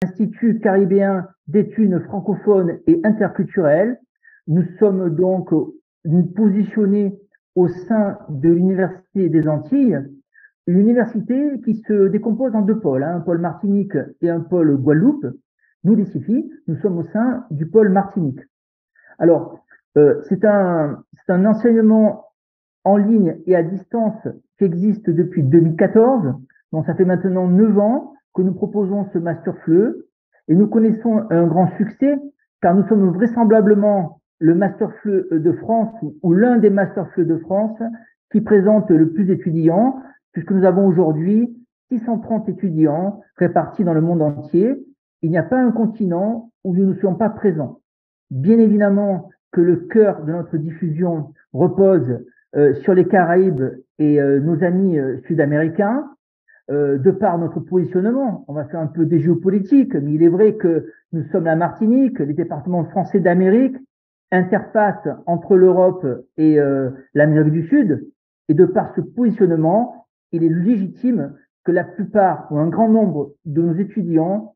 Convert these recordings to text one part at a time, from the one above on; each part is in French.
Institut caribéen d'études francophones et interculturelles. Nous sommes donc positionnés au sein de l'Université des Antilles, une université qui se décompose en deux pôles, un pôle Martinique et un pôle Guadeloupe. Nous, les CIFI, nous sommes au sein du pôle Martinique. Alors, c'est un enseignement en ligne et à distance qui existe depuis 2014. Donc, ça fait maintenant 9 ans que nous proposons ce Master FLE et nous connaissons un grand succès car nous sommes vraisemblablement le Master FLE de France ou l'un des Master FLE de France qui présente le plus d'étudiants puisque nous avons aujourd'hui 630 étudiants répartis dans le monde entier. Il n'y a pas un continent où nous ne soyons pas présents. Bien évidemment que le cœur de notre diffusion repose sur les Caraïbes et nos amis sud-américains, de par notre positionnement. On va faire un peu des géopolitiques, mais il est vrai que nous sommes la Martinique, les départements français d'Amérique, interface entre l'Europe et l'Amérique du Sud. Et de par ce positionnement, il est légitime que la plupart ou un grand nombre de nos étudiants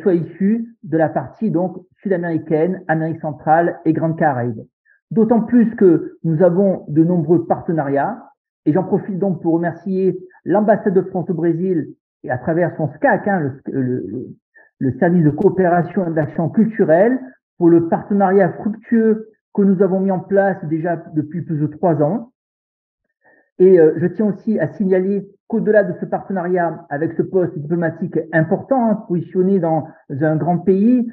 soient issus de la partie donc sud-américaine, Amérique centrale et Grande Caraïbe. D'autant plus que nous avons de nombreux partenariats, et j'en profite donc pour remercier l'ambassade de France au Brésil et à travers son SCAC, le service de coopération et d'action culturelle, pour le partenariat fructueux que nous avons mis en place déjà depuis plus de 3 ans. Et je tiens aussi à signaler qu'au-delà de ce partenariat avec ce poste diplomatique important, positionné dans un grand pays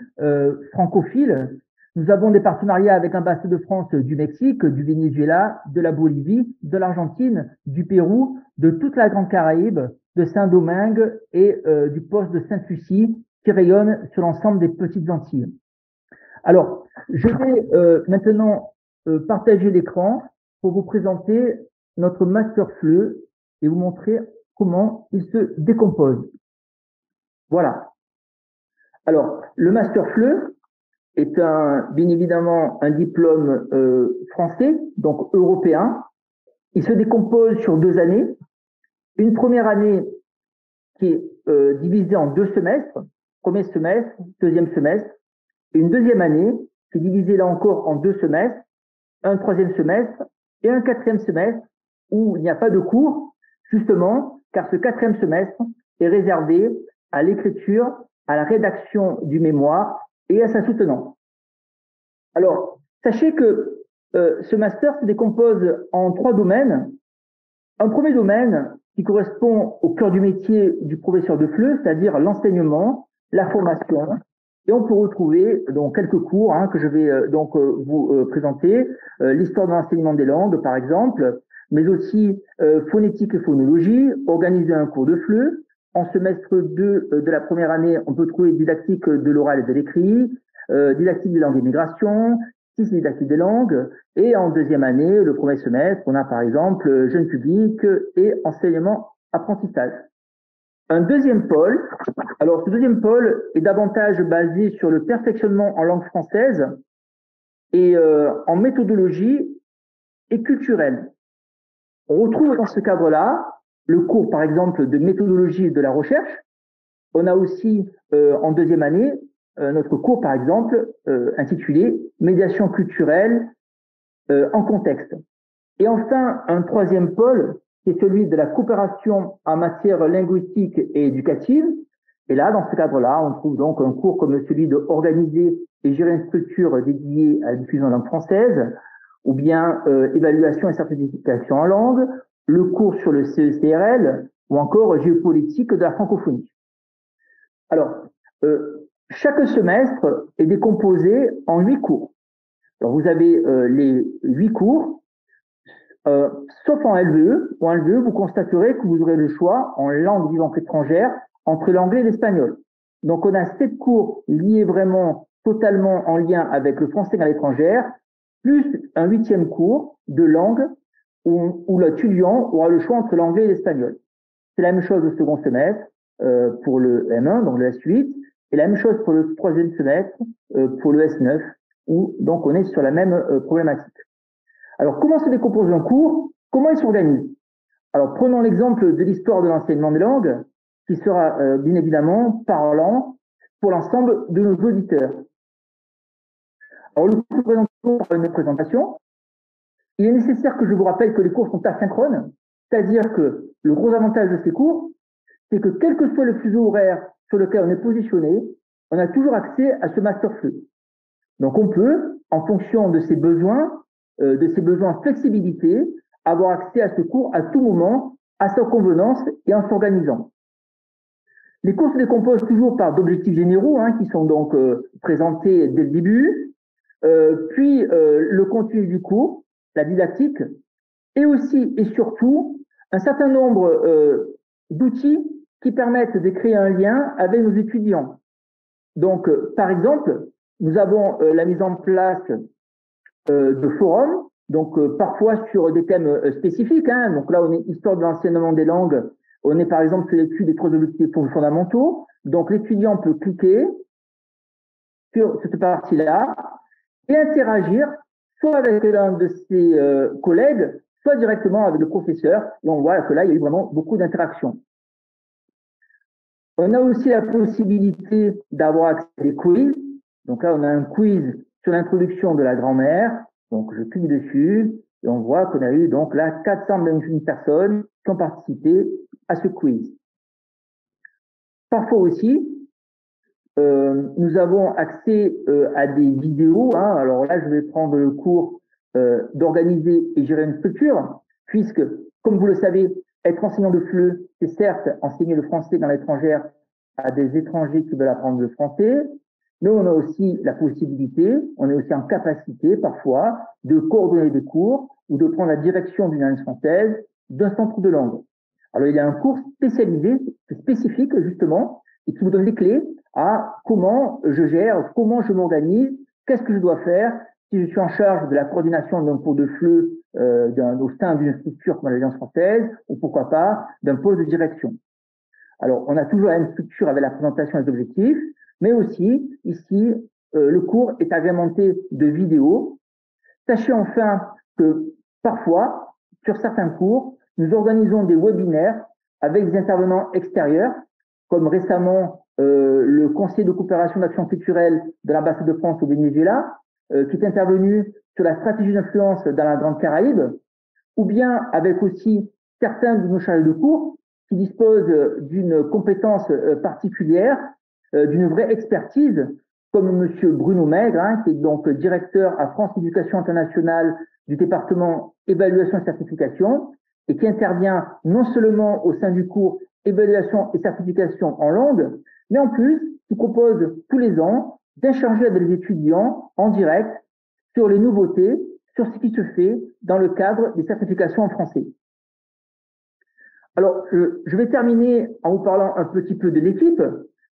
francophile, nous avons des partenariats avec l'ambassade de France du Mexique, du Venezuela, de la Bolivie, de l'Argentine, du Pérou, de toute la Grande Caraïbe, de Saint-Domingue et du poste de Sainte-Lucie qui rayonne sur l'ensemble des petites Antilles. Alors, je vais maintenant partager l'écran pour vous présenter notre Master FLE et vous montrer comment il se décompose. Voilà. Alors, le Master FLE est bien évidemment un diplôme français, donc européen. Il se décompose sur 2 années. Une première année qui est divisée en 2 semestres, premier semestre, deuxième semestre, et une deuxième année qui est divisée là encore en 2 semestres, un troisième semestre et un quatrième semestre où il n'y a pas de cours, justement, car ce quatrième semestre est réservé à l'écriture, à la rédaction du mémoire et à sa soutenance. Alors, sachez que ce master se décompose en 3 domaines. Un premier domaine qui correspond au cœur du métier du professeur de FLE, c'est-à-dire l'enseignement, la formation. Et on peut retrouver donc quelques cours que je vais donc vous présenter, l'histoire de l'enseignement des langues par exemple, mais aussi phonétique et phonologie, organiser un cours de FLE. En semestre 2 de la première année, on peut trouver didactique de l'oral et de l'écrit, didactique des langues et migration, didactique des langues, et en deuxième année, le premier semestre, on a par exemple jeune public et enseignement apprentissage. Un deuxième pôle, alors ce deuxième pôle est davantage basé sur le perfectionnement en langue française et en méthodologie et culturelle. On retrouve dans ce cadre-là le cours, par exemple, de méthodologie de la recherche. On a aussi, en deuxième année, notre cours, par exemple, intitulé Médiation culturelle en contexte. Et enfin, un troisième pôle, qui est celui de la coopération en matière linguistique et éducative. Et là, dans ce cadre-là, on trouve donc un cours comme celui de organiser et gérer une structure dédiée à la diffusion en langue française, ou bien évaluation et certification en langue, le cours sur le CECRL, ou encore géopolitique de la francophonie. Alors, chaque semestre est décomposé en 8 cours. Alors, vous avez les 8 cours, sauf en LVE. En LVE, vous constaterez que vous aurez le choix en langue vivante étrangère entre l'anglais et l'espagnol. Donc, on a 7 cours liés vraiment totalement en lien avec le français à l'étrangère, plus un 8e cours de langue où l'étudiant aura le choix entre l'anglais et l'espagnol. C'est la même chose au second semestre pour le M1, donc le S8, et la même chose pour le 3e semestre pour le S9, où donc on est sur la même problématique. Alors, comment se décompose un cours? Comment il s'organise? Alors, prenons l'exemple de l'histoire de l'enseignement des langues, qui sera bien évidemment parlant pour l'ensemble de nos auditeurs. Alors, le cours présente par une présentation. Il est nécessaire que je vous rappelle que les cours sont asynchrones, c'est-à-dire que le gros avantage de ces cours, c'est que quel que soit le fuseau horaire sur lequel on est positionné, on a toujours accès à ce master flux. Donc, on peut, en fonction de ses besoins flexibilité, avoir accès à ce cours à tout moment, à sa convenance et en s'organisant. Les cours se décomposent toujours par d'objectifs généraux qui sont donc présentés dès le début, puis le contenu du cours, la didactique, et aussi et surtout un certain nombre d'outils qui permettent de créer un lien avec nos étudiants. Donc, par exemple, nous avons la mise en place de forums, donc parfois sur des thèmes spécifiques. Donc là, on est histoire de l'enseignement des langues. On est par exemple sur l'étude des trois objectifs fondamentaux. Donc l'étudiant peut cliquer sur cette partie-là et interagir soit avec l'un de ses collègues, soit directement avec le professeur. Et on voit que là, il y a eu vraiment beaucoup d'interactions. On a aussi la possibilité d'avoir accès à des quiz. Donc là, on a un quiz sur l'introduction de la grammaire. Donc, je clique dessus et on voit qu'on a eu donc là 421 personnes qui ont participé à ce quiz. Parfois aussi, nous avons accès à des vidéos. Alors là, je vais prendre le cours d'organiser et gérer une structure, puisque, comme vous le savez, être enseignant de FLE, c'est certes enseigner le français dans l'étrangère à des étrangers qui veulent apprendre le français, mais on a aussi la possibilité, on est aussi en capacité parfois de coordonner des cours ou de prendre la direction d'une alliance française, d'un centre de langue. Alors il y a un cours spécialisé, spécifique justement, et qui vous donne les clés à comment je gère, comment je m'organise, qu'est-ce que je dois faire si je suis en charge de la coordination d'un cours de FLE au sein d'une structure comme l'Alliance française, ou pourquoi pas d'un poste de direction. Alors, on a toujours la même structure avec la présentation des objectifs, mais aussi, ici, le cours est agrémenté de vidéos. Sachez enfin que parfois, sur certains cours, nous organisons des webinaires avec des intervenants extérieurs, comme récemment le conseiller de coopération d'action culturelle de l'ambassade de France au Venezuela, qui est intervenu sur la stratégie d'influence dans la Grande Caraïbe, ou bien avec aussi certains de nos chargés de cours qui disposent d'une compétence particulière, d'une vraie expertise, comme Monsieur Bruno Maigre, qui est donc directeur à France Éducation Internationale du département évaluation et certification, et qui intervient non seulement au sein du cours évaluation et certification en langue, mais en plus, qui propose tous les ans d'échanger avec les étudiants en direct sur les nouveautés, sur ce qui se fait dans le cadre des certifications en français. Alors, je vais terminer en vous parlant un petit peu de l'équipe.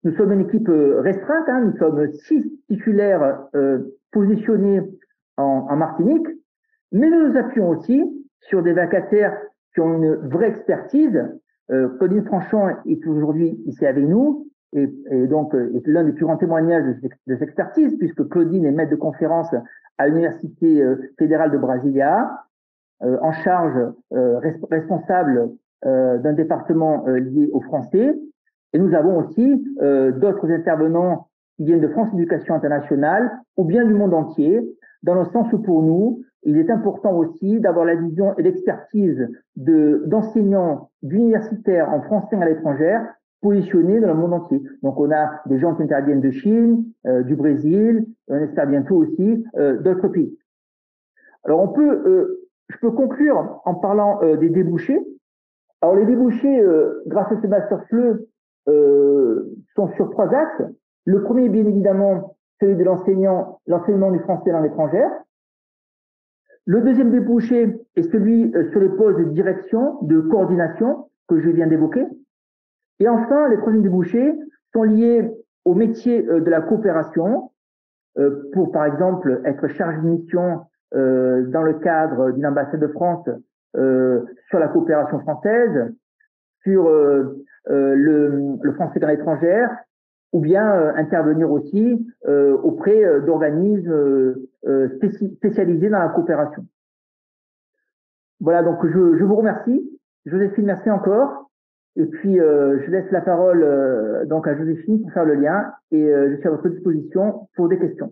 Nous sommes une équipe restreinte, nous sommes 6 titulaires positionnés en Martinique, mais nous nous appuyons aussi sur des vacataires qui ont une vraie expertise. Claudine Franchon est aujourd'hui ici avec nous et donc est l'un des plus grands témoignages de cette expertise, puisque Claudine est maître de conférence à l'Université fédérale de Brasilia, en charge responsable d'un département lié au français. Et nous avons aussi d'autres intervenants qui viennent de France Éducation Internationale ou bien du monde entier, dans le sens où pour nous, il est important aussi d'avoir la vision et l'expertise d'enseignants universitaires en français à l'étranger positionnés dans le monde entier. Donc on a des gens qui interviennent de Chine, du Brésil, on espère bientôt aussi d'autres pays. Alors je peux conclure en parlant des débouchés. Alors les débouchés, grâce à ce master FLE, sont sur 3 axes. Le premier, bien évidemment, celui de l'enseignement du français dans l'étrangère. Le deuxième débouché est celui sur les postes de direction, de coordination que je viens d'évoquer. Et enfin, les troisièmes débouchés sont liés au métier de la coopération, pour par exemple être chargé de mission dans le cadre d'une ambassade de France sur la coopération française, sur le français dans l'étrangère, ou bien intervenir aussi auprès d'organismes spécialisés dans la coopération. Voilà, donc je vous remercie. Joséphine, merci encore. Et puis, je laisse la parole donc à Joséphine pour faire le lien et je suis à votre disposition pour des questions.